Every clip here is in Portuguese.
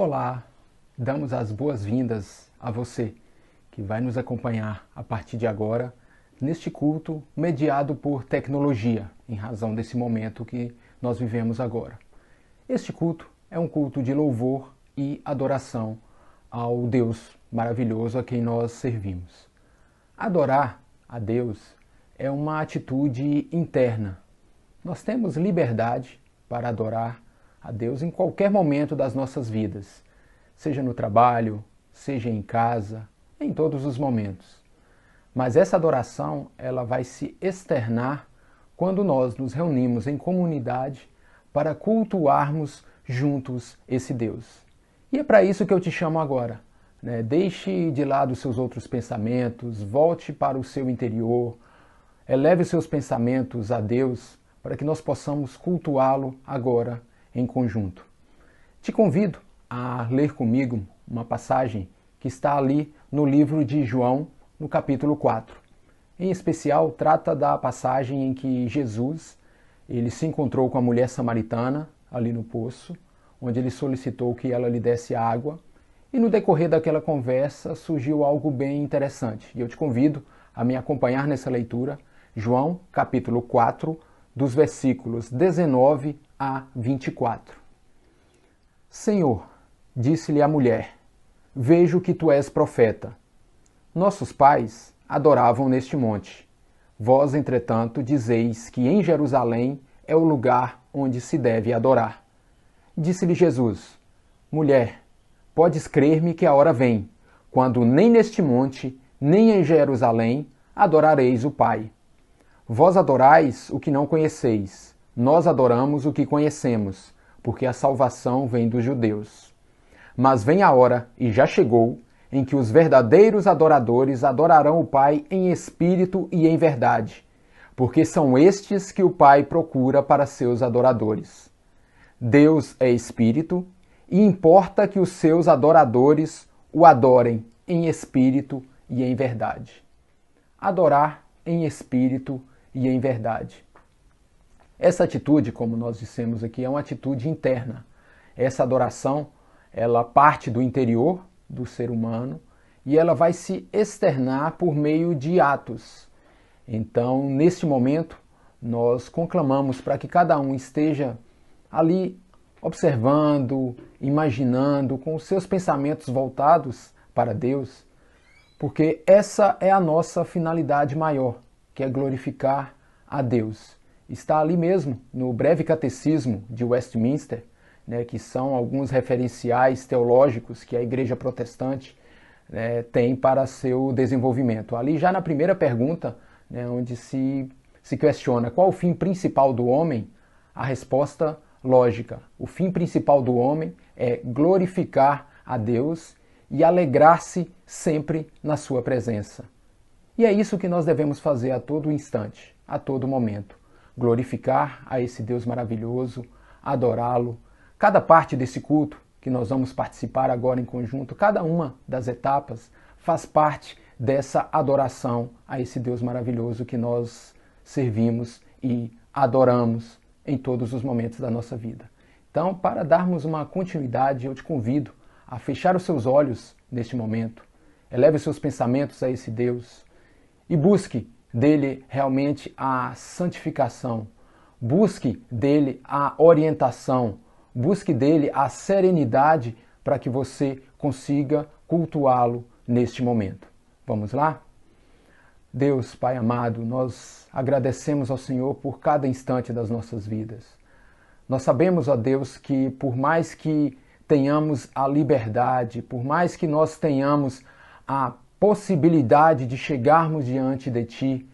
Olá, damos as boas-vindas a você que vai nos acompanhar a partir de agora neste culto mediado por tecnologia, em razão desse momento que nós vivemos agora. Este culto é um culto de louvor e adoração ao Deus maravilhoso a quem nós servimos. Adorar a Deus é uma atitude interna. Nós temos liberdade para adorar a Deus em qualquer momento das nossas vidas, seja no trabalho, seja em casa, em todos os momentos. Mas essa adoração, ela vai se externar quando nós nos reunimos em comunidade para cultuarmos juntos esse Deus. E é para isso que eu te chamo agora, né? Deixe de lado os seus outros pensamentos, volte para o seu interior, eleve os seus pensamentos a Deus para que nós possamos cultuá-lo agora em conjunto. Te convido a ler comigo uma passagem que está ali no livro de João, no capítulo 4. Em especial, trata da passagem em que Jesus ele se encontrou com a mulher samaritana ali no poço, onde ele solicitou que ela lhe desse água, e no decorrer daquela conversa surgiu algo bem interessante. E eu te convido a me acompanhar nessa leitura, João, capítulo 4, dos versículos 19 a 24. Senhor, disse-lhe a mulher, vejo que tu és profeta. Nossos pais adoravam neste monte. Vós, entretanto, dizeis que em Jerusalém é o lugar onde se deve adorar. Disse-lhe Jesus, mulher, podes crer-me que a hora vem, quando nem neste monte, nem em Jerusalém adorareis o Pai. Vós adorais o que não conheceis, nós adoramos o que conhecemos, porque a salvação vem dos judeus. Mas vem a hora, e já chegou, em que os verdadeiros adoradores adorarão o Pai em espírito e em verdade, porque são estes que o Pai procura para seus adoradores. Deus é espírito, e importa que os seus adoradores o adorem em espírito e em verdade. Adorar em espírito e em verdade. Essa atitude, como nós dissemos aqui, é uma atitude interna. Essa adoração, ela parte do interior do ser humano e ela vai se externar por meio de atos. Então, neste momento, nós conclamamos para que cada um esteja ali observando, imaginando, com os seus pensamentos voltados para Deus, porque essa é a nossa finalidade maior, que é glorificar a Deus. Está ali mesmo, no breve catecismo de Westminster, né, que são alguns referenciais teológicos que a Igreja Protestante tem para seu desenvolvimento. Ali já na primeira pergunta, né, onde se questiona qual o fim principal do homem, a resposta lógica. O fim principal do homem é glorificar a Deus e alegrar-se sempre na sua presença. E é isso que nós devemos fazer a todo instante, a todo momento. Glorificar a esse Deus maravilhoso, adorá-lo. Cada parte desse culto que nós vamos participar agora em conjunto, cada uma das etapas faz parte dessa adoração a esse Deus maravilhoso que nós servimos e adoramos em todos os momentos da nossa vida. Então, para darmos uma continuidade, eu te convido a fechar os seus olhos neste momento, eleve os seus pensamentos a esse Deus e busque dele realmente a santificação, busque dele a orientação, busque dele a serenidade para que você consiga cultuá-lo neste momento. Vamos lá? Deus, Pai amado, nós agradecemos ao Senhor por cada instante das nossas vidas. Nós sabemos, ó Deus, que por mais que tenhamos a liberdade, por mais que nós tenhamos a possibilidade de chegarmos diante de Ti,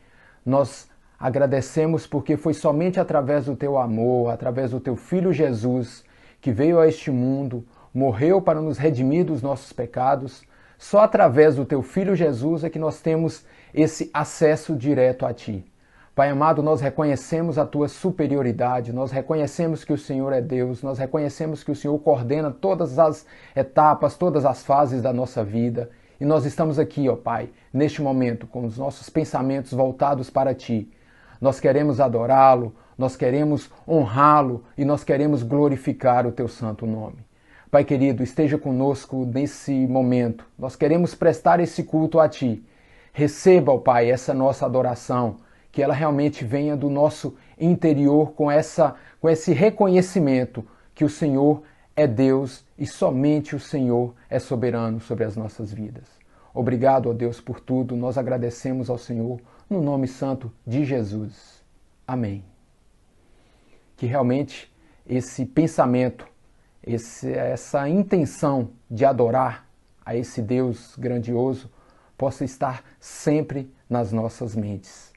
nós agradecemos porque foi somente através do Teu amor, através do Teu Filho Jesus, que veio a este mundo, morreu para nos redimir dos nossos pecados. Só através do Teu Filho Jesus é que nós temos esse acesso direto a Ti. Pai amado, nós reconhecemos a Tua superioridade, nós reconhecemos que o Senhor é Deus, nós reconhecemos que o Senhor coordena todas as etapas, todas as fases da nossa vida. E nós estamos aqui, ó Pai, neste momento, com os nossos pensamentos voltados para Ti. Nós queremos adorá-lo, nós queremos honrá-lo e nós queremos glorificar o Teu santo nome. Pai querido, esteja conosco nesse momento. Nós queremos prestar esse culto a Ti. Receba, ó Pai, essa nossa adoração, que ela realmente venha do nosso interior com esse reconhecimento que o Senhor é Deus e somente o Senhor é soberano sobre as nossas vidas. Obrigado, ó Deus, por tudo. Nós agradecemos ao Senhor no nome santo de Jesus. Amém. Que realmente esse pensamento, essa intenção de adorar a esse Deus grandioso possa estar sempre nas nossas mentes.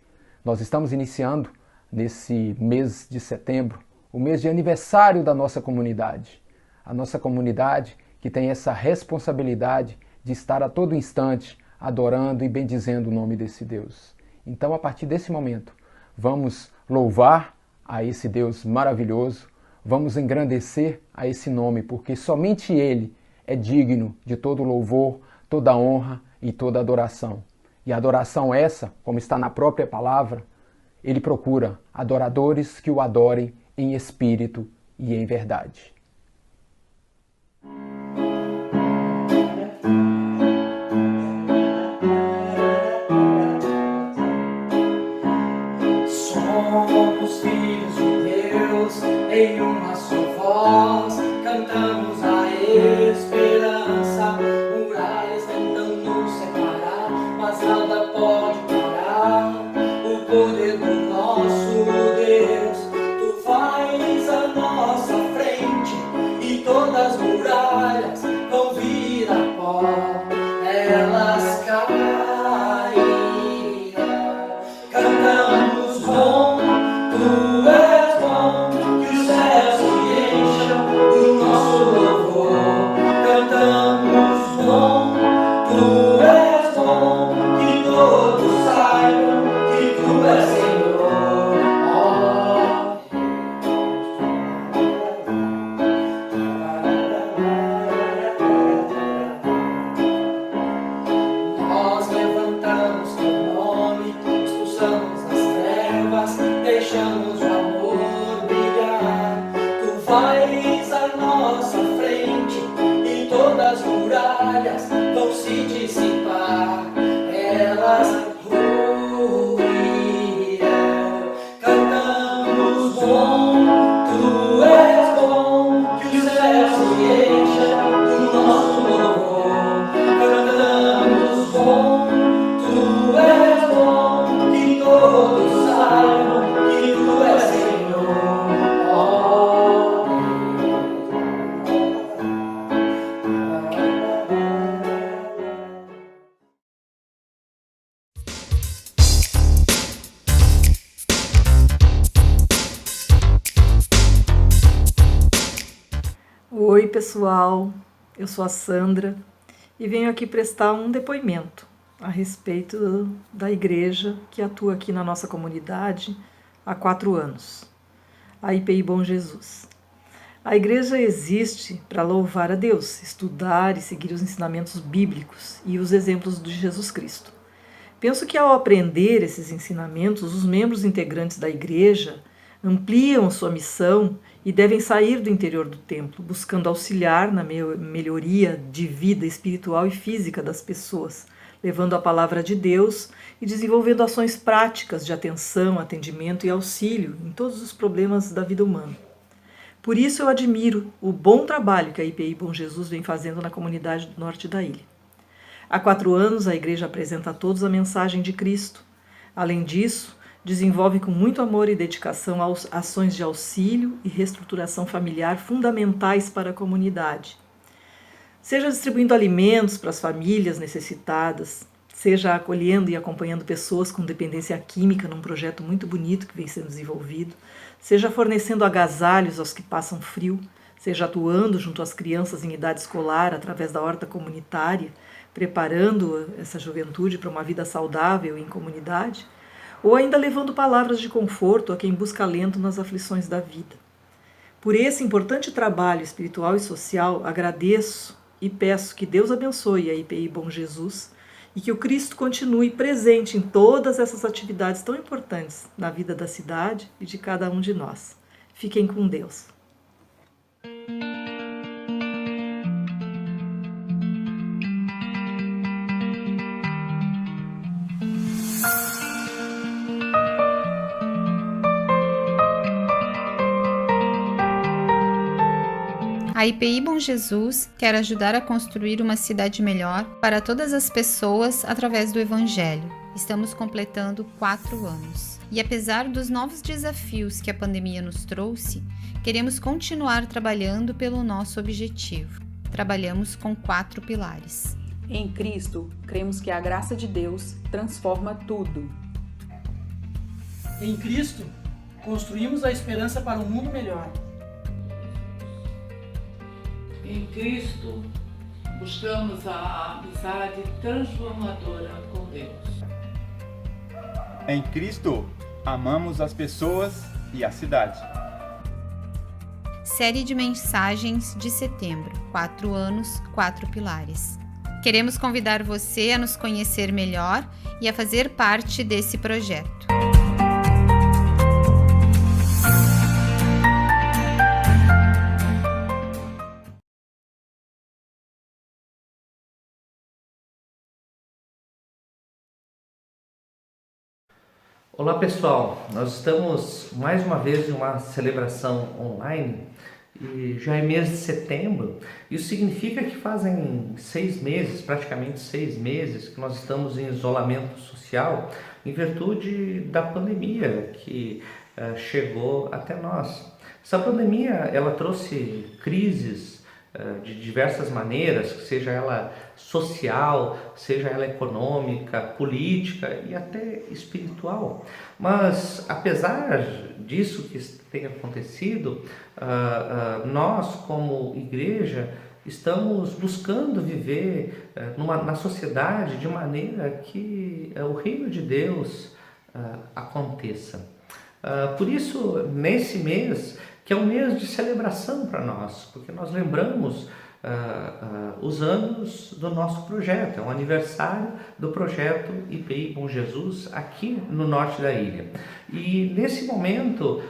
Nós estamos iniciando nesse mês de setembro, o mês de aniversário da nossa comunidade. A nossa comunidade que tem essa responsabilidade de estar a todo instante adorando e bendizendo o nome desse Deus. Então, a partir desse momento, vamos louvar a esse Deus maravilhoso, vamos engrandecer a esse nome, porque somente Ele é digno de todo louvor, toda honra e toda adoração. E a adoração essa, como está na própria palavra, Ele procura adoradores que o adorem em espírito e em verdade. Somos filhos de Deus, em uma só voz, cantamos a esperança. Muralhas tentam nos separar, mas nada pode parar o poder do nosso Deus. Tu vais à nossa frente e todas as muralhas vão vir a pó, elas cairão. Cantamos bom, tu és bom, que os céus se encham do nosso louvor. Cantamos bom, tu és bom, que todos saibam que tu és Senhor. Nós levantamos teu nome, expulsamos as trevas, deixamos o amor brilhar. Tu vais à nossa frente e todas as muralhas vão se dissipar, elas ruirão. Cantamos bom, tu és bom, que os céus se encham do nosso louvor. Cantamos bom, tu és bom, que todos saibam que tu és Senhor. Oi pessoal, eu sou a Sandra e venho aqui prestar um depoimento a respeito da igreja que atua aqui na nossa comunidade há 4 anos, a IPI Bom Jesus. A igreja existe para louvar a Deus, estudar e seguir os ensinamentos bíblicos e os exemplos de Jesus Cristo. Penso que ao aprender esses ensinamentos, os membros integrantes da igreja ampliam sua missão e devem sair do interior do templo, buscando auxiliar na melhoria de vida espiritual e física das pessoas, levando a palavra de Deus e desenvolvendo ações práticas de atenção, atendimento e auxílio em todos os problemas da vida humana. Por isso eu admiro o bom trabalho que a IPI Bom Jesus vem fazendo na comunidade do norte da ilha. Há 4 anos a igreja apresenta a todos a mensagem de Cristo. Além disso, desenvolve com muito amor e dedicação ações de auxílio e reestruturação familiar fundamentais para a comunidade. Seja distribuindo alimentos para as famílias necessitadas, seja acolhendo e acompanhando pessoas com dependência química num projeto muito bonito que vem sendo desenvolvido, seja fornecendo agasalhos aos que passam frio, seja atuando junto às crianças em idade escolar através da horta comunitária, preparando essa juventude para uma vida saudável em comunidade, ou ainda levando palavras de conforto a quem busca alento nas aflições da vida. Por esse importante trabalho espiritual e social, agradeço e peço que Deus abençoe a IPI Bom Jesus e que o Cristo continue presente em todas essas atividades tão importantes na vida da cidade e de cada um de nós. Fiquem com Deus. A IPI Bom Jesus quer ajudar a construir uma cidade melhor para todas as pessoas através do Evangelho. Estamos completando 4 anos. E apesar dos novos desafios que a pandemia nos trouxe, queremos continuar trabalhando pelo nosso objetivo. Trabalhamos com 4 pilares. Em Cristo, cremos que a graça de Deus transforma tudo. Em Cristo, construímos a esperança para um mundo melhor. Em Cristo, buscamos a amizade transformadora com Deus. Em Cristo, amamos as pessoas e a cidade. Série de mensagens de setembro. 4 anos, 4 pilares. Queremos convidar você a nos conhecer melhor e a fazer parte desse projeto. Olá pessoal, nós estamos mais uma vez em uma celebração online e já é mês de setembro. Isso significa que fazem 6 meses, praticamente 6 meses, que nós estamos em isolamento social em virtude da pandemia que chegou até nós. Essa pandemia ela trouxe crises de diversas maneiras, seja ela social, seja ela econômica, política e até espiritual. Mas apesar disso que tem acontecido, nós como igreja estamos buscando viver na sociedade de maneira que o reino de Deus aconteça. Por isso, nesse mês, que é um mês de celebração para nós, porque nós lembramos os anos do nosso projeto, é um aniversário do projeto IPI Bom Jesus aqui no norte da ilha. E nesse momento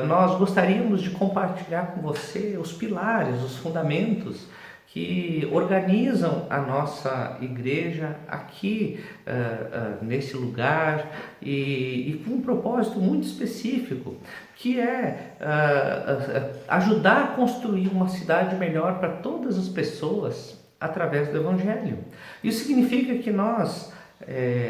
nós gostaríamos de compartilhar com você os pilares, os fundamentos que organizam a nossa igreja aqui nesse lugar e com um propósito muito específico, que é ajudar a construir uma cidade melhor para todas as pessoas através do Evangelho. Isso significa que nós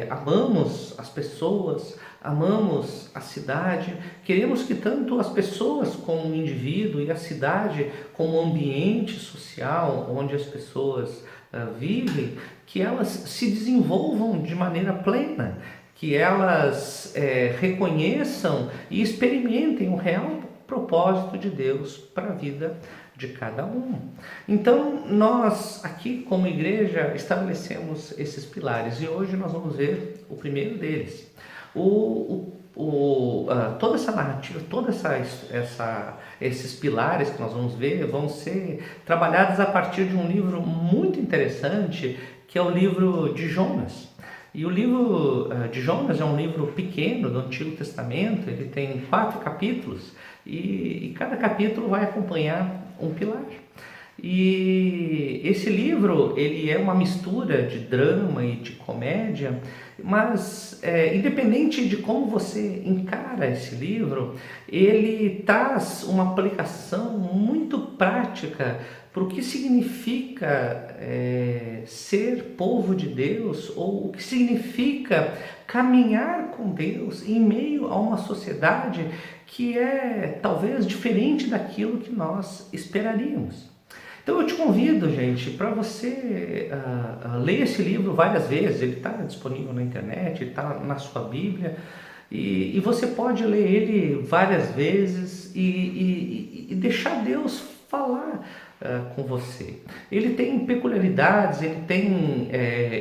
amamos as pessoas, amamos a cidade, queremos que tanto as pessoas como o indivíduo e a cidade como o ambiente social onde as pessoas vivem, que elas se desenvolvam de maneira plena, que elas reconheçam e experimentem o real propósito de Deus para a vida de cada um. Então, nós aqui como igreja estabelecemos esses pilares e hoje nós vamos ver o primeiro deles. Toda essa narrativa, esses pilares que nós vamos ver vão ser trabalhados a partir de um livro muito interessante, que é o livro de Jonas. E o livro de Jonas é um livro pequeno do Antigo Testamento, ele tem 4 capítulos e cada capítulo vai acompanhar um pilar. E esse livro ele é uma mistura de drama e de comédia, mas independente de como você encara esse livro, ele traz uma aplicação muito prática para o que significa ser povo de Deus, ou o que significa caminhar com Deus em meio a uma sociedade que é talvez diferente daquilo que nós esperaríamos. Então eu te convido, gente, para você ler esse livro várias vezes. Ele está disponível na internet, ele está na sua Bíblia, e você pode ler ele várias vezes e deixar Deus falar com você. Ele tem peculiaridades, ele tem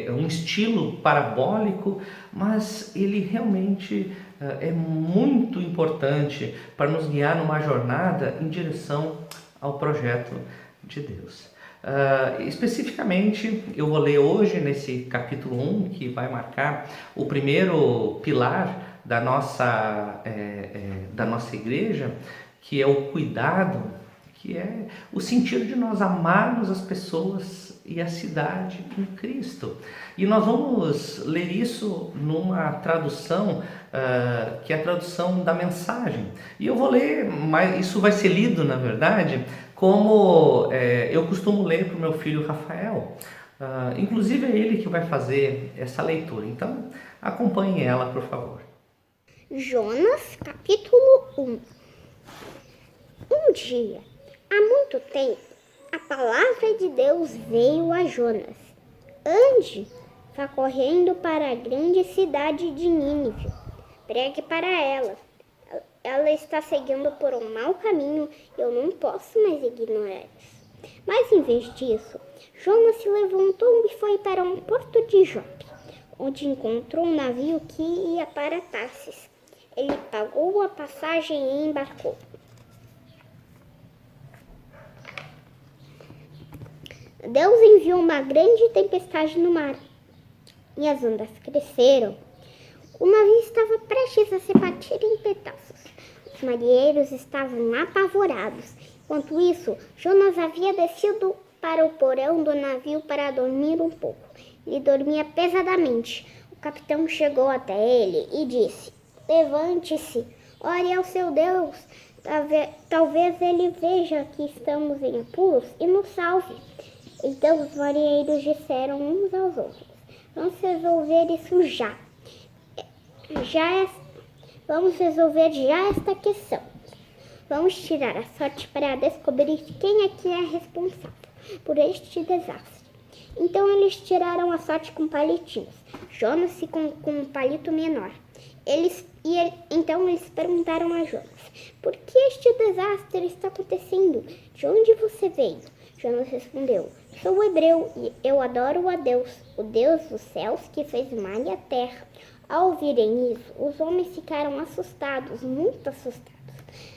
um estilo parabólico, mas ele realmente é muito importante para nos guiar numa jornada em direção ao projeto de Deus. Especificamente, eu vou ler hoje nesse capítulo 1, que vai marcar o primeiro pilar da nossa igreja, que é o cuidado, que é o sentido de nós amarmos as pessoas e a cidade em Cristo. E nós vamos ler isso numa tradução que é a tradução da Mensagem. E eu vou ler, mas isso vai ser lido, na verdade, como eu costumo ler para o meu filho Rafael. Inclusive é ele que vai fazer essa leitura. Então, acompanhe ela, por favor. Jonas, capítulo 1. Um dia, há muito tempo, a palavra de Deus veio a Jonas. Ande, vá correndo para a grande cidade de Nínive. Pregue para ela. Ela está seguindo por um mau caminho e eu não posso mais ignorá-los. Mas em vez disso, Jonas se levantou e foi para um porto de Jope, onde encontrou um navio que ia para Tarsis. Ele pagou a passagem e embarcou. Deus enviou uma grande tempestade no mar e as ondas cresceram. O navio estava prestes a se partir em pedaços. Os marinheiros estavam apavorados. Enquanto isso, Jonas havia descido para o porão do navio para dormir um pouco. Ele dormia pesadamente. O capitão chegou até ele e disse: levante-se, ore ao seu Deus. Talvez ele veja que estamos em apuros e nos salve. Então os marinheiros disseram uns aos outros: vamos resolver isso já. Vamos resolver já esta questão. Vamos tirar a sorte para descobrir quem é que é responsável por este desastre. Então eles tiraram a sorte com palitinhos. Jonas ficou com um palito menor. Então eles perguntaram a Jonas: por que este desastre está acontecendo? De onde você veio? Jonas respondeu: sou hebreu e eu adoro a Deus, o Deus dos céus que fez o mar e a terra. Ao ouvirem isso, os homens ficaram assustados, muito assustados.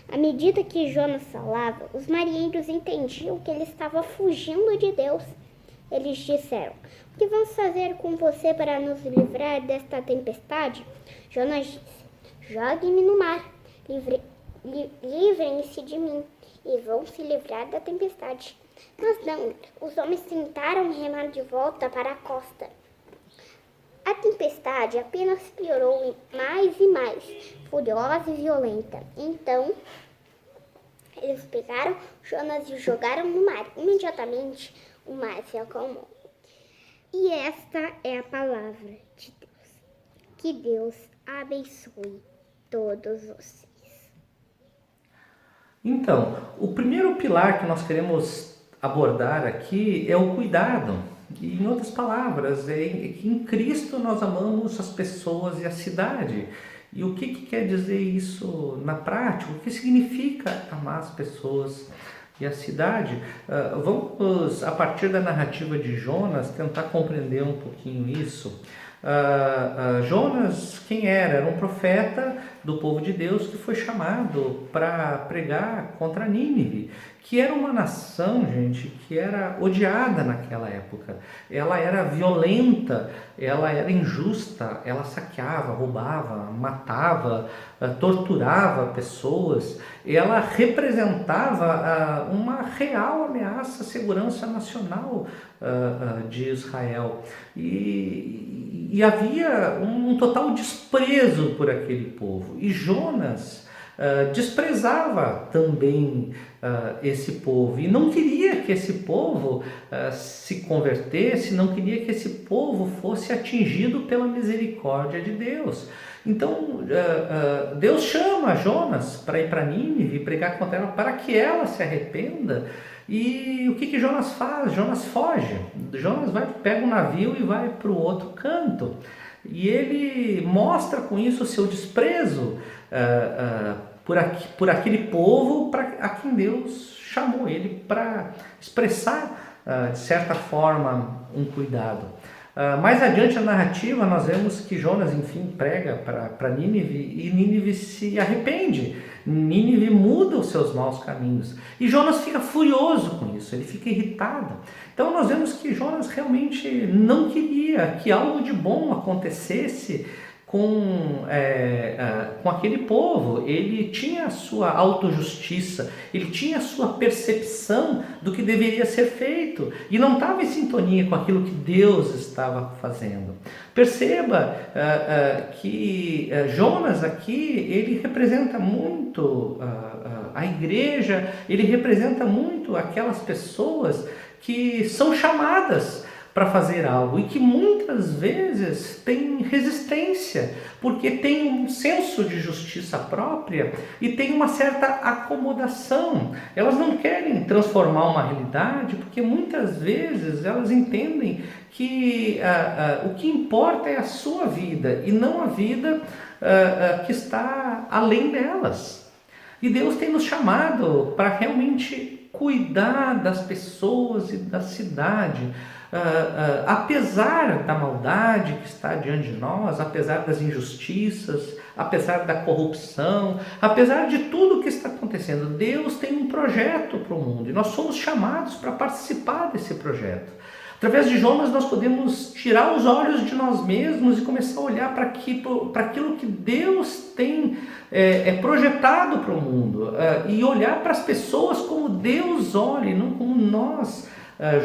À medida que Jonas falava, os marinheiros entendiam que ele estava fugindo de Deus. Eles disseram: o que vamos fazer com você para nos livrar desta tempestade? Jonas disse: jogue-me no mar, livrem-se de mim e vão se livrar da tempestade. Mas não, os homens tentaram remar de volta para a costa. A tempestade apenas piorou mais e mais, furiosa e violenta. Então, eles pegaram Jonas e o jogaram no mar. Imediatamente, o mar se acalmou. E esta é a palavra de Deus. Que Deus abençoe todos vocês. Então, o primeiro pilar que nós queremos abordar aqui é o cuidado. E, em outras palavras, é que em Cristo nós amamos as pessoas e a cidade. E o que quer dizer isso na prática? O que significa amar as pessoas e a cidade? Vamos, a partir da narrativa de Jonas, tentar compreender um pouquinho isso. Jonas, quem era? Era um profeta do povo de Deus que foi chamado para pregar contra Nínive, que era uma nação, gente, que era odiada naquela época. Ela era violenta, ela era injusta, ela saqueava, roubava, matava, torturava pessoas. Ela representava uma real ameaça à segurança nacional de Israel. E havia um total desprezo por aquele povo. E Jonas desprezava também esse povo e não queria que esse povo se convertesse, não queria que esse povo fosse atingido pela misericórdia de Deus. Então Deus chama Jonas para ir para Nínive e pregar contra ela para que ela se arrependa. E o que Jonas faz? Jonas foge. Jonas pega um navio e vai para o outro canto. E ele mostra com isso o seu desprezo por aquele povo a quem Deus chamou ele para expressar, de certa forma, um cuidado. Mais adiante na narrativa nós vemos que Jonas, enfim, prega para Nínive e Nínive se arrepende. Nínive muda os seus maus caminhos. E Jonas fica furioso com isso, ele fica irritado. Então nós vemos que Jonas realmente não queria que algo de bom acontecesse com aquele povo. Ele tinha a sua autojustiça, ele tinha a sua percepção do que deveria ser feito e não estava em sintonia com aquilo que Deus estava fazendo. Perceba que Jonas aqui, ele representa muito a igreja, ele representa muito aquelas pessoas que são chamadas para fazer algo e que muitas vezes têm resistência, porque tem um senso de justiça própria e tem uma certa acomodação. Elas não querem transformar uma realidade, porque muitas vezes elas entendem que o que importa é a sua vida e não a vida que está além delas. E Deus tem nos chamado para realmente cuidar das pessoas e da cidade, apesar da maldade que está diante de nós, apesar das injustiças, apesar da corrupção, apesar de tudo que está acontecendo. Deus tem um projeto para o mundo e nós somos chamados para participar desse projeto. Através de Jonas nós podemos tirar os olhos de nós mesmos e começar a olhar para aquilo que Deus tem projetado para o mundo, e olhar para as pessoas como Deus olha e não como nós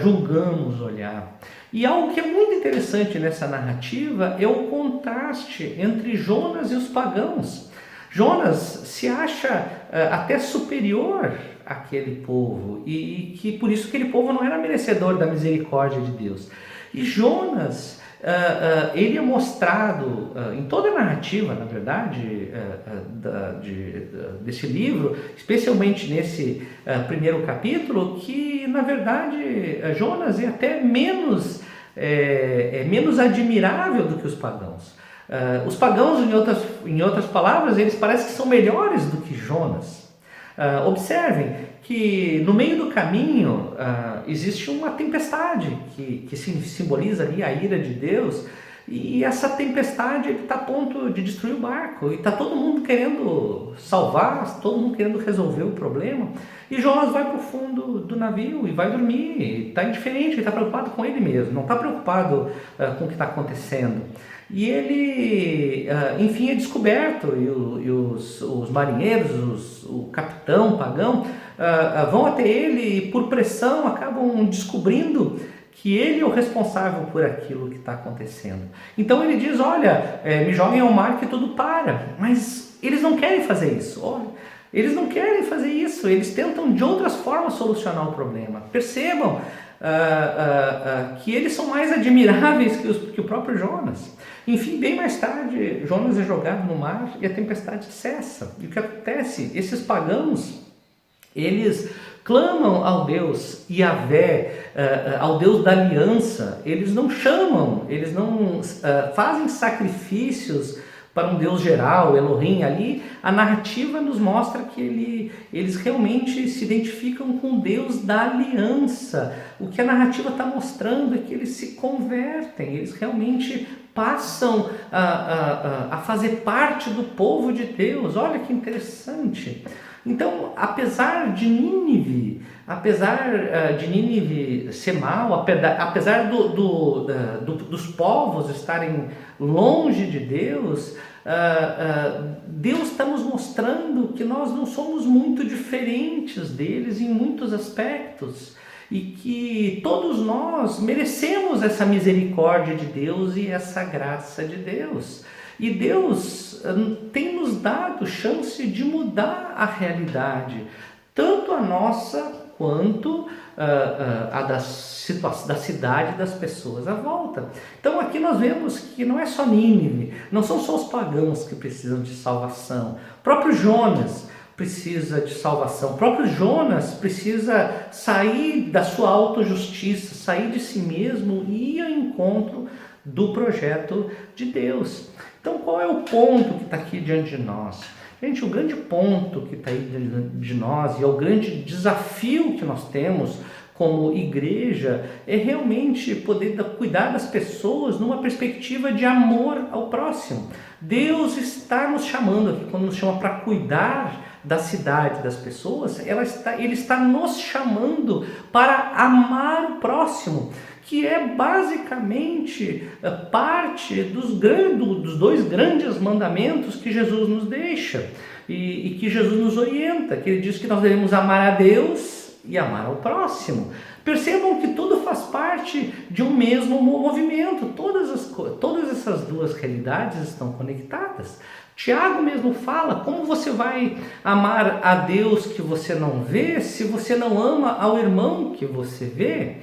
julgamos olhar. E algo que é muito interessante nessa narrativa é o contraste entre Jonas e os pagãos. Jonas se acha até superior àquele povo e que por isso aquele povo não era merecedor da misericórdia de Deus. E Jonas, ele é mostrado em toda a narrativa, na verdade, desse livro, especialmente nesse primeiro capítulo, que na verdade Jonas é até menos admirável do que os pagãos. Os pagãos, em outras palavras, eles parecem que são melhores do que Jonas. Observem que no meio do caminho existe uma tempestade que simboliza ali a ira de Deus, e essa tempestade está a ponto de destruir o barco, e está todo mundo querendo salvar, todo mundo querendo resolver o problema, e Jonas vai para o fundo do navio e vai dormir, está indiferente, ele está preocupado com ele mesmo, não está preocupado com o que está acontecendo. E ele, enfim, é descoberto, e os marinheiros, o capitão pagão, vão até ele e por pressão acabam descobrindo que ele é o responsável por aquilo que está acontecendo. Então ele diz, olha, me joguem ao mar que tudo para. Mas eles não querem fazer isso, olha. Eles não querem fazer isso, eles tentam de outras formas solucionar o problema. Percebam que eles são mais admiráveis que o próprio Jonas. Enfim, bem mais tarde, Jonas é jogado no mar e a tempestade cessa. E o que acontece? Esses pagãos, eles clamam ao Deus Yahvé, ao Deus da aliança. Eles não chamam, eles não fazem sacrifícios para um Deus geral, Elohim. Ali a narrativa nos mostra que eles realmente se identificam com o Deus da aliança. O que a narrativa está mostrando é que eles se convertem, eles realmente passam a fazer parte do povo de Deus. Olha que interessante. Então, apesar de Nínive ser mal, apesar dos povos estarem longe de Deus, Deus está nos mostrando que nós não somos muito diferentes deles em muitos aspectos e que todos nós merecemos essa misericórdia de Deus e essa graça de Deus. E Deus tem nos dado chance de mudar a realidade, tanto a nossa quanto a da cidade, das pessoas à volta. Então aqui nós vemos que não é só Nínive, não são só os pagãos que precisam de salvação. O próprio Jonas precisa de salvação. O próprio Jonas precisa sair da sua autojustiça, sair de si mesmo e ir ao encontro do projeto de Deus. Então qual é o ponto que está aqui diante de nós? Gente, o grande ponto que está aí diante de nós e é o grande desafio que nós temos como igreja é realmente poder cuidar das pessoas numa perspectiva de amor ao próximo. Deus está nos chamando aqui, quando nos chama para cuidar da cidade, das pessoas, ele está nos chamando para amar o próximo, que é basicamente parte dos 2 grandes mandamentos que Jesus nos deixa e que Jesus nos orienta, que ele diz que nós devemos amar a Deus e amar ao próximo. Percebam que tudo faz parte de um mesmo movimento, todas essas 2 realidades estão conectadas. Tiago mesmo fala: como você vai amar a Deus que você não vê, se você não ama ao irmão que você vê?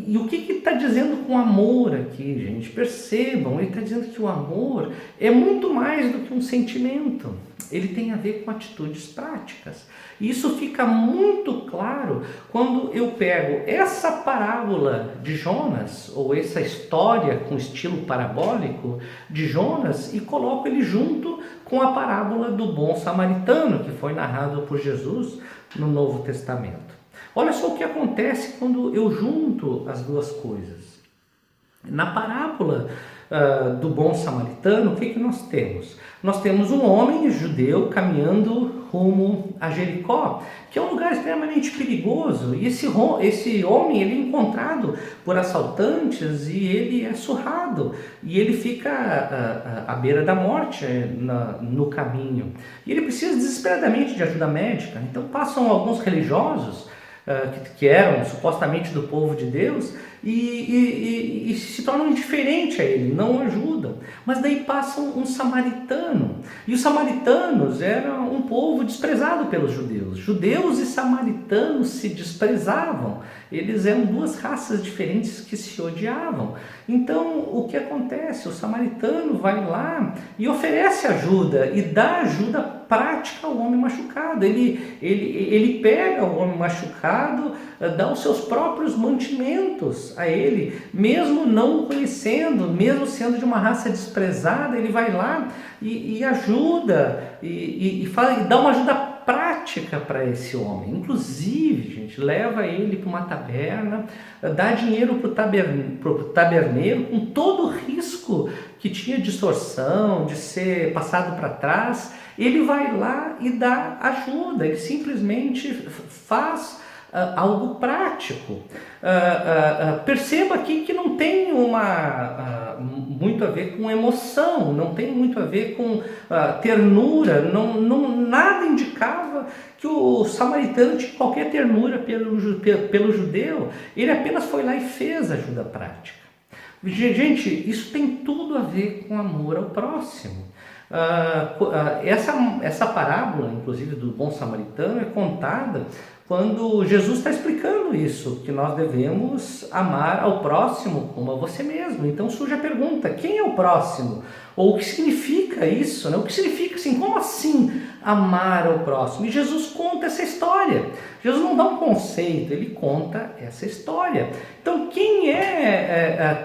E o que está dizendo com amor aqui, gente? Percebam, ele está dizendo que o amor é muito mais do que um sentimento. Ele tem a ver com atitudes práticas. E isso fica muito claro quando eu pego essa parábola de Jonas, ou essa história com estilo parabólico de Jonas, e coloco ele junto com a parábola do bom samaritano, que foi narrado por Jesus no Novo Testamento. Olha só o que acontece quando eu junto as 2 coisas. Na parábola do bom samaritano, o que nós temos? Nós temos um homem judeu caminhando rumo a Jericó, que é um lugar extremamente perigoso, e esse homem ele é encontrado por assaltantes e ele é surrado, e ele fica à beira da morte no caminho, e ele precisa desesperadamente de ajuda médica. Então passam alguns religiosos que eram supostamente do povo de Deus e se tornam indiferentes a ele, não ajudam. Mas daí passa um samaritano, e os samaritanos eram um povo desprezado pelos judeus. Judeus e samaritanos se desprezavam, eles eram 2 raças diferentes que se odiavam. Então o que acontece? O samaritano vai lá e oferece ajuda, e dá ajuda prática ao homem machucado. Ele pega o homem machucado, dá os seus próprios mantimentos a ele, mesmo não o conhecendo, mesmo sendo de uma raça desprezada. Ele vai lá e ajuda, e dá uma ajuda prática para esse homem. Inclusive, gente, leva ele para uma taberna, dá dinheiro para o taberneiro, com todo o risco que tinha de extorsão, de ser passado para trás. Ele vai lá e dá ajuda, ele simplesmente faz algo prático. Perceba aqui que não tem muito a ver com emoção, não tem muito a ver com ternura, nada indicava que o samaritano tinha qualquer ternura pelo judeu. Ele apenas foi lá e fez ajuda prática. Gente, isso tem tudo a ver com amor ao próximo. Essa parábola, inclusive, do bom samaritano, é contada quando Jesus está explicando isso, que nós devemos amar ao próximo como a você mesmo. Então surge a pergunta: quem é o próximo? Ou o que significa isso? Né? O que significa assim? Como assim amar ao próximo? E Jesus conta essa história. Jesus não dá um conceito, ele conta essa história. Então quem é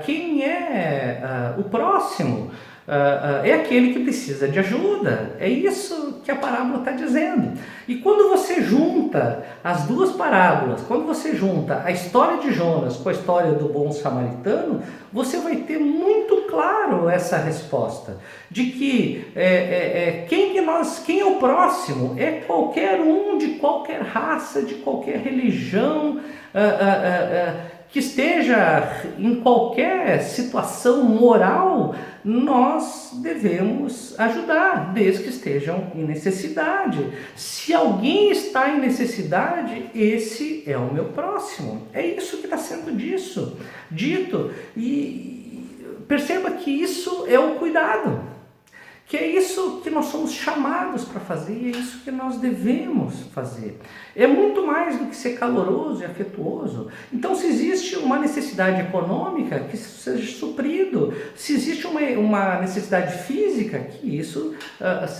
o próximo? É aquele que precisa de ajuda. É isso que a parábola está dizendo. E quando você junta as 2 parábolas, quando você junta a história de Jonas com a história do bom samaritano, você vai ter muito claro essa resposta de que quem é o próximo? É qualquer um, de qualquer raça, de qualquer religião, que esteja em qualquer situação moral. Nós devemos ajudar, desde que estejam em necessidade. Se alguém está em necessidade, esse é o meu próximo. É isso que está sendo dito. E perceba que isso é o cuidado, que é isso que nós somos chamados para fazer, e é isso que nós devemos fazer. É muito mais do que ser caloroso e afetuoso. Então, se existe uma necessidade econômica, que isso seja suprido. Se existe uma necessidade física, que isso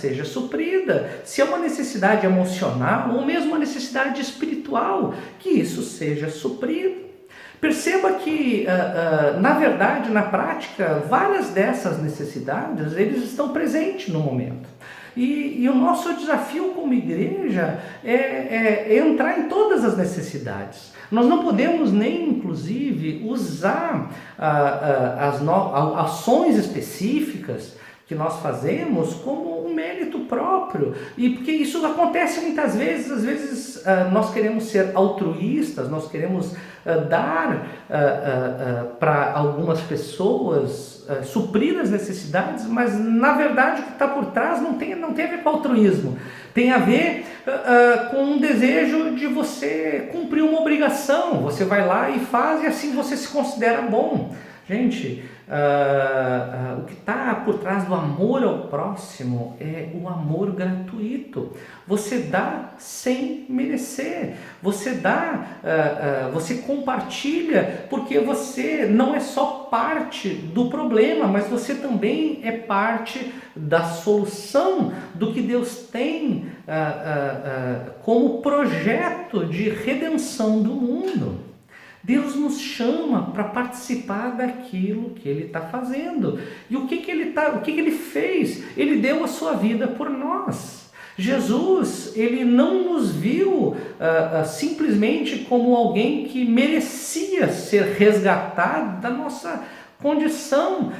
seja suprida. Se é uma necessidade emocional, ou mesmo uma necessidade espiritual, que isso seja suprido. Perceba que, na verdade, na prática, várias dessas necessidades, eles estão presentes no momento. E o nosso desafio como igreja é entrar em todas as necessidades. Nós não podemos nem, inclusive, usar as ações específicas que nós fazemos como um mérito próprio. E porque isso acontece muitas vezes, às vezes nós queremos ser altruístas, nós queremos dar para algumas pessoas, suprir as necessidades, mas na verdade o que está por trás não tem a ver com altruísmo, tem a ver com um desejo de você cumprir uma obrigação. Você vai lá e faz, e assim você se considera bom. Gente, o que está por trás do amor ao próximo é o amor gratuito. Você dá sem merecer. Você dá, você compartilha, porque você não é só parte do problema, mas você também é parte da solução do que Deus tem como projeto de redenção do mundo. Deus nos chama para participar daquilo que Ele está fazendo. E o que Ele fez? Ele deu a sua vida por nós. Jesus, Ele não nos viu simplesmente como alguém que merecia ser resgatado da nossa condição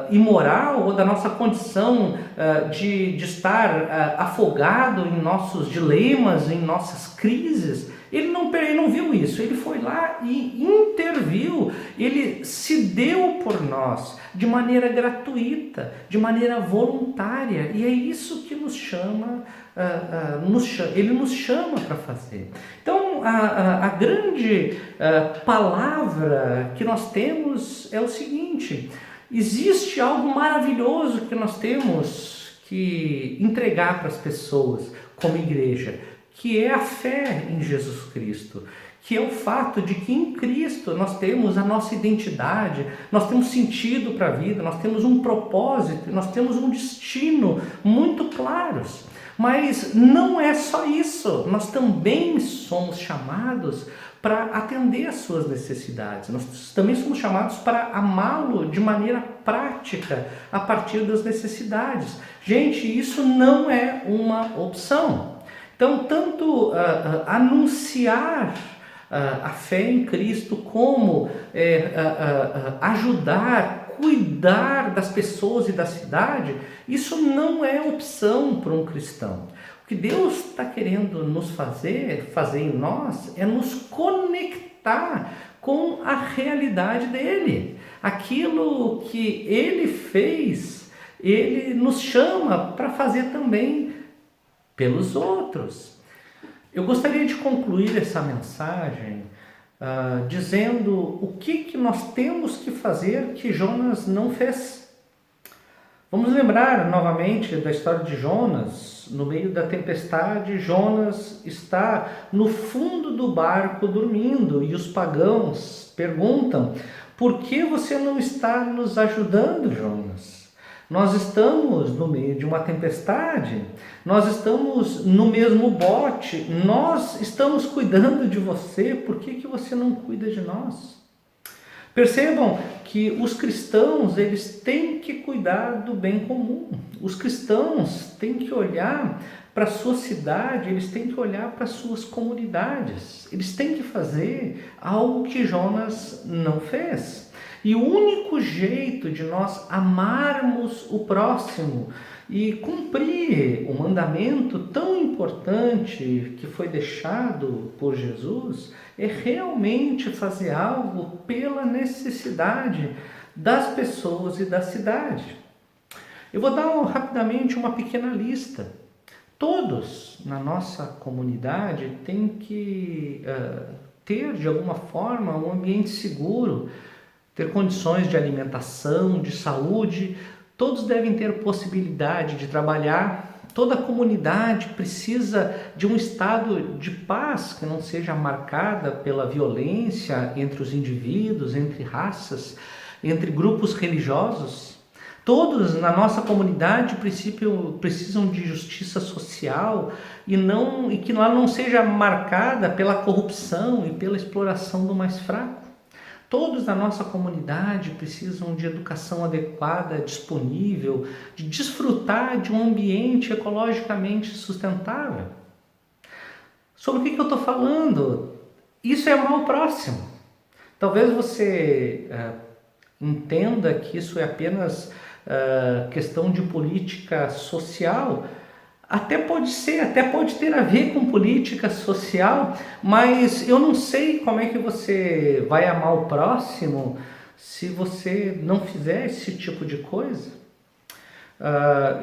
imoral, ou da nossa condição de estar afogado em nossos dilemas, em nossas crises. Ele não viu isso, ele foi lá e interviu, ele se deu por nós de maneira gratuita, de maneira voluntária, e é isso que nos chama, ele nos chama para fazer. Então, a grande palavra que nós temos é o seguinte: existe algo maravilhoso que nós temos que entregar para as pessoas como igreja, que é a fé em Jesus Cristo, que é o fato de que em Cristo nós temos a nossa identidade, nós temos sentido para a vida, nós temos um propósito, nós temos um destino muito claros. Mas não é só isso, nós também somos chamados para atender às suas necessidades, nós também somos chamados para amá-lo de maneira prática, a partir das necessidades. Gente, isso não é uma opção. Então, tanto anunciar a fé em Cristo, como ajudar, cuidar das pessoas e da cidade, isso não é opção para um cristão. O que Deus está querendo nos fazer em nós, é nos conectar com a realidade dele. Aquilo que ele fez, ele nos chama para fazer também pelos outros. Eu gostaria de concluir essa mensagem dizendo o que nós temos que fazer que Jonas não fez. Vamos lembrar novamente da história de Jonas. No meio da tempestade, Jonas está no fundo do barco dormindo, e os pagãos perguntam: por que você não está nos ajudando, Jonas? Nós estamos no meio de uma tempestade, nós estamos no mesmo bote, nós estamos cuidando de você, por que você não cuida de nós? Percebam que os cristãos, eles têm que cuidar do bem comum. Os cristãos têm que olhar para a sua cidade, eles têm que olhar para as suas comunidades, eles têm que fazer algo que Jonas não fez. E o único jeito de nós amarmos o próximo e cumprir o mandamento tão importante que foi deixado por Jesus é realmente fazer algo pela necessidade das pessoas e da cidade. Eu vou dar rapidamente uma pequena lista. Todos na nossa comunidade têm que ter, de alguma forma, um ambiente seguro, ter condições de alimentação, de saúde. Todos devem ter possibilidade de trabalhar. Toda a comunidade precisa de um estado de paz que não seja marcada pela violência entre os indivíduos, entre raças, entre grupos religiosos. Todos na nossa comunidade precisam de justiça social e que ela não seja marcada pela corrupção e pela exploração do mais fraco. Todos na nossa comunidade precisam de educação adequada, disponível, de desfrutar de um ambiente ecologicamente sustentável. Sobre o que eu estou falando? Isso é amar o próximo. Talvez você entenda que isso é apenas questão de política social, até pode ser, até pode ter a ver com política social, mas eu não sei como é que você vai amar o próximo se você não fizer esse tipo de coisa.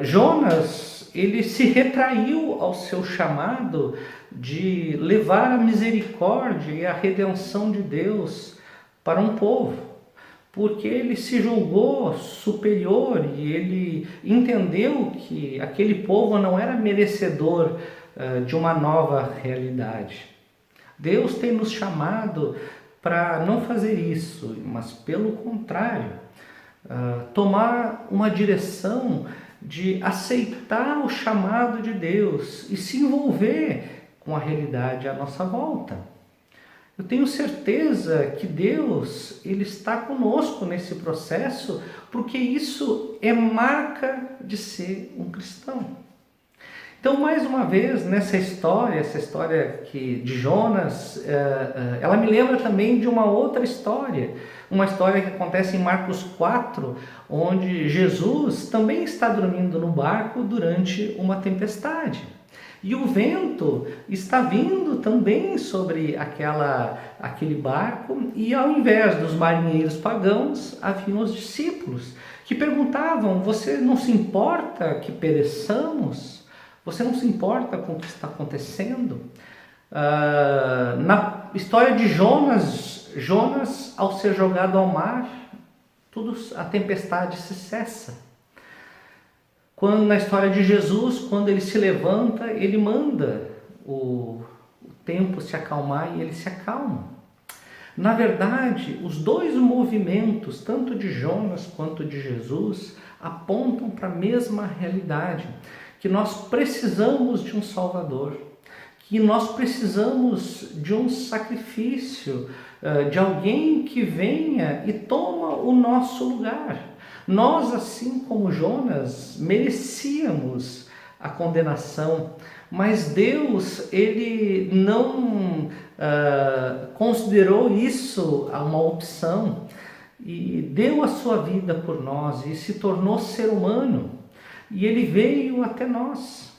Jonas, ele se retraiu ao seu chamado de levar a misericórdia e a redenção de Deus para um povo, porque ele se julgou superior e ele entendeu que aquele povo não era merecedor de uma nova realidade. Deus tem nos chamado para não fazer isso, mas pelo contrário, tomar uma direção de aceitar o chamado de Deus e se envolver com a realidade à nossa volta. Eu tenho certeza que Deus, Ele está conosco nesse processo, porque isso é marca de ser um cristão. Então, mais uma vez, nessa história, essa história de Jonas, ela me lembra também de uma outra história, uma história que acontece em Marcos 4, onde Jesus também está dormindo no barco durante uma tempestade. E o vento está vindo também sobre aquele barco, e ao invés dos marinheiros pagãos, haviam os discípulos que perguntavam: você não se importa que pereçamos? Você não se importa com o que está acontecendo? Na história de Jonas, ao ser jogado ao mar, a tempestade se cessa. Na história de Jesus, quando ele se levanta, ele manda o tempo se acalmar e ele se acalma. Na verdade, os dois movimentos, tanto de Jonas quanto de Jesus, apontam para a mesma realidade, que nós precisamos de um Salvador, que nós precisamos de um sacrifício, de alguém que venha e toma o nosso lugar. Nós, assim como Jonas, merecíamos a condenação, mas Deus, Ele não considerou isso uma opção e deu a sua vida por nós e se tornou ser humano, e Ele veio até nós.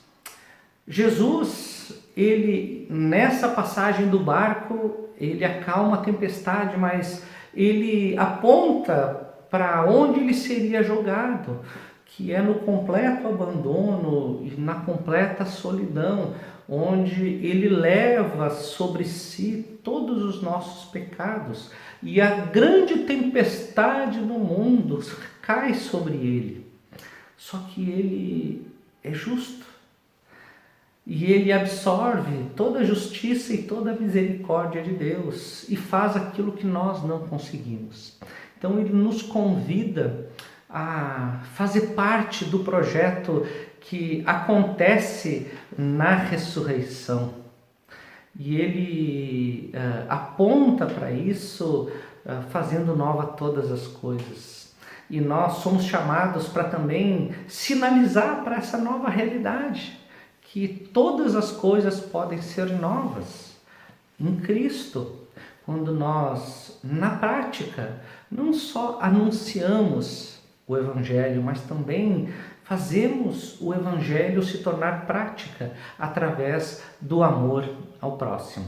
Jesus, Ele, nessa passagem do barco, Ele acalma a tempestade, mas Ele aponta para onde ele seria jogado, que é no completo abandono e na completa solidão, onde ele leva sobre si todos os nossos pecados, e a grande tempestade do mundo cai sobre ele. Só que ele é justo, e ele absorve toda a justiça e toda a misericórdia de Deus e faz aquilo que nós não conseguimos. Então ele nos convida a fazer parte do projeto que acontece na ressurreição. E ele aponta para isso, fazendo nova todas as coisas. E nós somos chamados para também sinalizar para essa nova realidade, que todas as coisas podem ser novas em Cristo, quando nós, na prática, não só anunciamos o Evangelho, mas também fazemos o Evangelho se tornar prática através do amor ao próximo.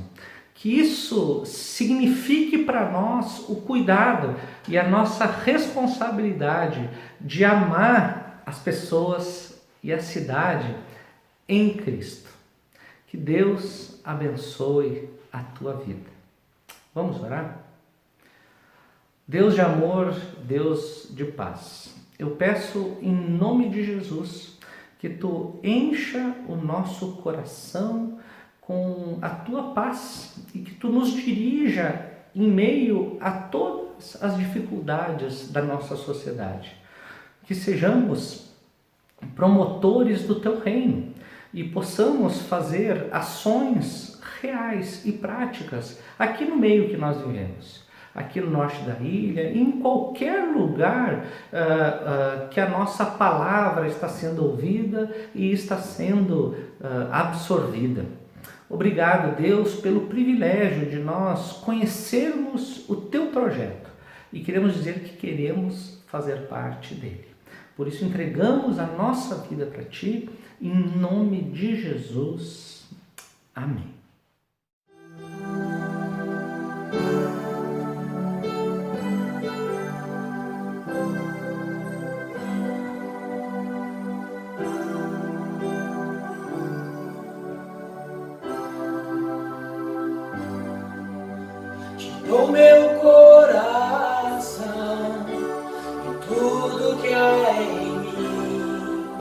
Que isso signifique para nós o cuidado e a nossa responsabilidade de amar as pessoas e a cidade em Cristo. Que Deus abençoe a tua vida. Vamos orar? Deus de amor, Deus de paz, eu peço em nome de Jesus que Tu encha o nosso coração com a Tua paz e que Tu nos dirija em meio a todas as dificuldades da nossa sociedade. Que sejamos promotores do Teu reino e possamos fazer ações reais e práticas aqui no meio que nós vivemos, aqui no norte da ilha, em qualquer lugar que a nossa palavra está sendo ouvida e está sendo absorvida. Obrigado, Deus, pelo privilégio de nós conhecermos o Teu projeto e queremos dizer que queremos fazer parte dele. Por isso entregamos a nossa vida para Ti, em nome de Jesus. Amém. No meu coração e tudo que há em mim,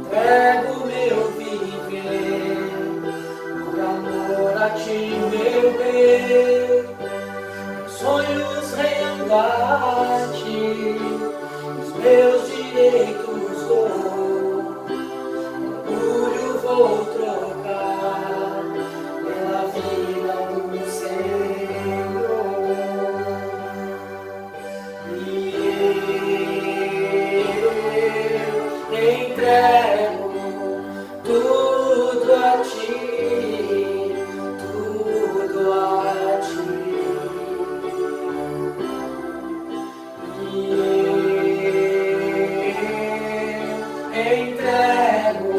entrego meu viver por amor a ti, meu bem. Meus sonhos rendo a ti, os meus direitos dou, orgulho vou trocar pela vida do Senhor. Entrego tudo a ti, tudo a ti. Entrego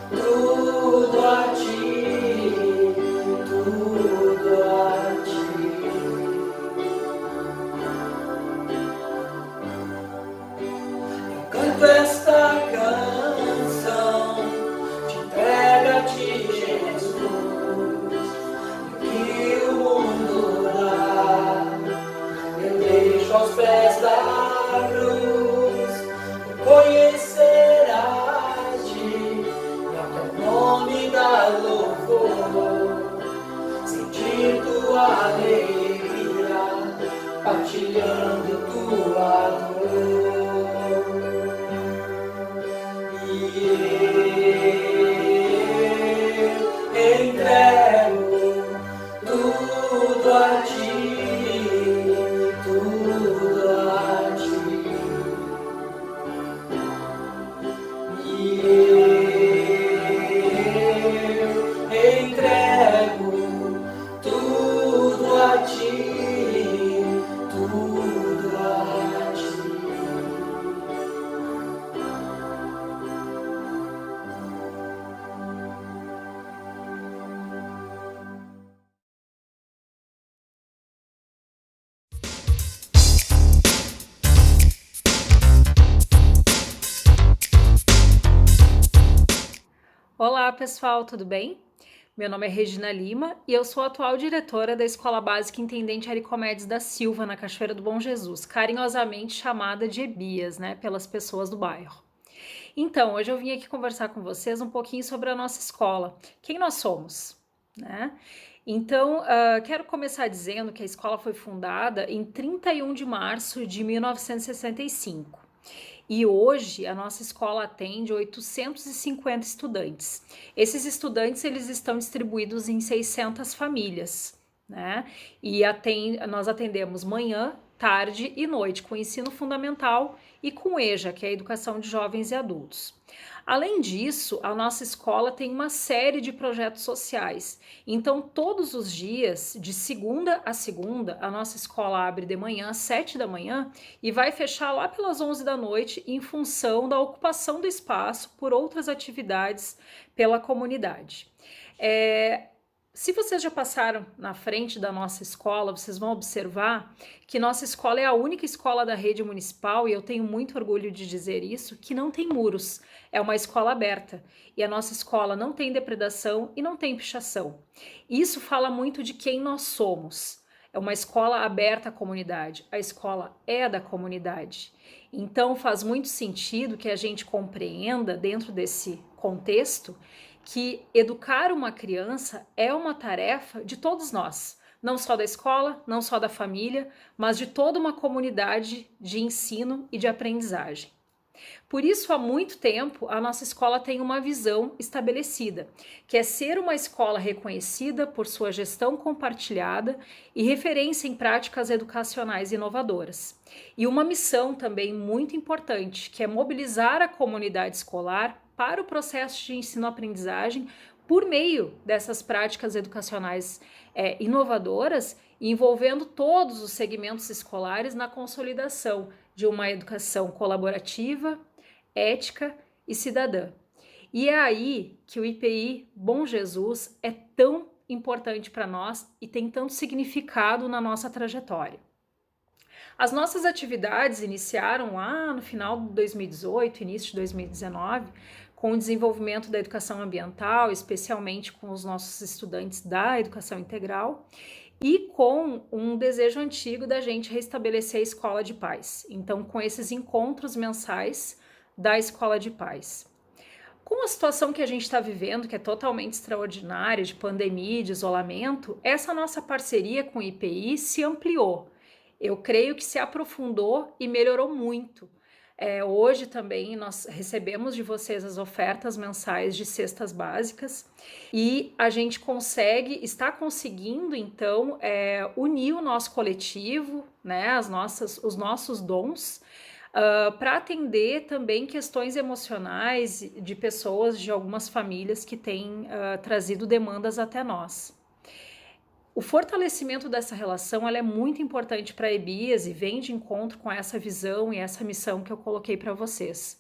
tudo a ti, tudo a ti. Eu canto esta canção, te entrego a ti, Jesus. Que o mundo dá, eu deixo aos pés da cruz. Conhecer a ti e ao teu nome dar louvor, sentir tua alegria, partilhando tua dor. Entrego tudo a ti, tudo a ti. Entrego tudo a ti, tudo a ti. Olá pessoal, tudo bem? Meu nome é Regina Lima e eu sou a atual diretora da Escola Básica Intendente Aricomedes da Silva, na Cachoeira do Bom Jesus, carinhosamente chamada de Ebias, né, pelas pessoas do bairro. Então, hoje eu vim aqui conversar com vocês um pouquinho sobre a nossa escola, quem nós somos, né? Então, quero começar dizendo que a escola foi fundada em 31 de março de 1965. E hoje a nossa escola atende 850 estudantes. Esses estudantes eles estão distribuídos em 600 famílias, né? E nós atendemos manhã, tarde e noite com ensino fundamental e com EJA, que é a Educação de Jovens e Adultos. Além disso, a nossa escola tem uma série de projetos sociais. Então, todos os dias, de segunda a segunda, a nossa escola abre de manhã às 7 da manhã e vai fechar lá pelas 11 da noite em função da ocupação do espaço por outras atividades pela comunidade. Se vocês já passaram na frente da nossa escola, vocês vão observar que nossa escola é a única escola da rede municipal, e eu tenho muito orgulho de dizer isso, que não tem muros. É uma escola aberta. E a nossa escola não tem depredação e não tem pichação. Isso fala muito de quem nós somos. É uma escola aberta à comunidade. A escola é da comunidade. Então faz muito sentido que a gente compreenda, dentro desse contexto, que educar uma criança é uma tarefa de todos nós, não só da escola, não só da família, mas de toda uma comunidade de ensino e de aprendizagem. Por isso, há muito tempo, a nossa escola tem uma visão estabelecida, que é ser uma escola reconhecida por sua gestão compartilhada e referência em práticas educacionais inovadoras. E uma missão também muito importante, que é mobilizar a comunidade escolar para o processo de ensino-aprendizagem por meio dessas práticas educacionais inovadoras, envolvendo todos os segmentos escolares na consolidação de uma educação colaborativa, ética e cidadã. E é aí que o IPI Bom Jesus é tão importante para nós e tem tanto significado na nossa trajetória. As nossas atividades iniciaram lá no final de 2018, início de 2019, com o desenvolvimento da educação ambiental, especialmente com os nossos estudantes da educação integral, e com um desejo antigo da gente restabelecer a Escola de Paz. Então, com esses encontros mensais da Escola de Paz. Com a situação que a gente está vivendo, que é totalmente extraordinária, de pandemia e de isolamento, essa nossa parceria com o IPI se ampliou. Eu creio que se aprofundou e melhorou muito. Hoje também nós recebemos de vocês as ofertas mensais de cestas básicas e a gente está conseguindo então unir o nosso coletivo, né, os nossos dons, para atender também questões emocionais de pessoas, de algumas famílias que têm trazido demandas até nós. O fortalecimento dessa relação ela é muito importante para a EBIAS e vem de encontro com essa visão e essa missão que eu coloquei para vocês.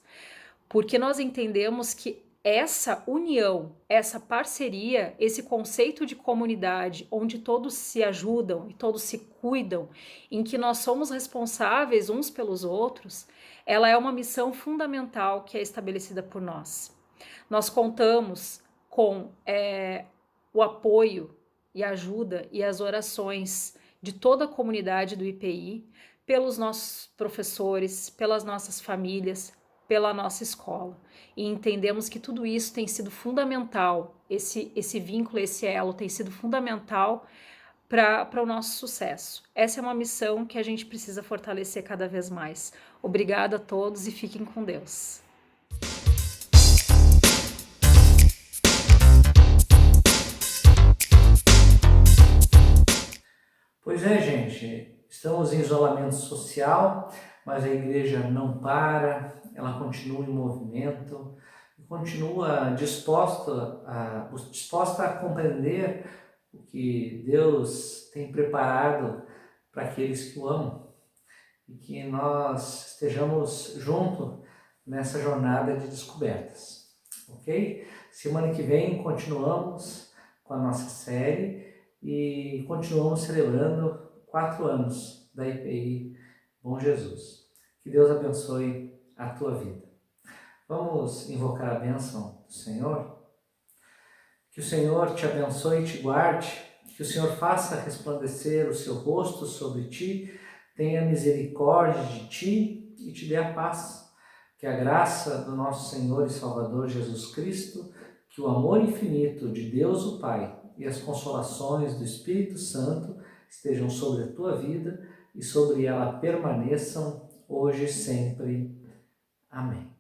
Porque nós entendemos que essa união, essa parceria, esse conceito de comunidade, onde todos se ajudam e todos se cuidam, em que nós somos responsáveis uns pelos outros, ela é uma missão fundamental que é estabelecida por nós. Nós contamos com o apoio e a ajuda e as orações de toda a comunidade do IPI, pelos nossos professores, pelas nossas famílias, pela nossa escola. E entendemos que tudo isso tem sido fundamental, esse vínculo, esse elo tem sido fundamental para o nosso sucesso. Essa é uma missão que a gente precisa fortalecer cada vez mais. Obrigada a todos e fiquem com Deus. Pois é, gente, estamos em isolamento social, mas a igreja não para, ela continua em movimento, continua disposta a compreender o que Deus tem preparado para aqueles que o amam e que nós estejamos juntos nessa jornada de descobertas, ok? Semana que vem continuamos com a nossa série e continuamos celebrando 4 anos da IPI Bom Jesus. Que Deus abençoe a tua vida. Vamos invocar a bênção do Senhor? Que o Senhor te abençoe e te guarde, que o Senhor faça resplandecer o seu rosto sobre ti, tenha misericórdia de ti e te dê a paz. Que a graça do nosso Senhor e Salvador Jesus Cristo, que o amor infinito de Deus o Pai e as consolações do Espírito Santo estejam sobre a tua vida e sobre ela permaneçam hoje e sempre. Amém.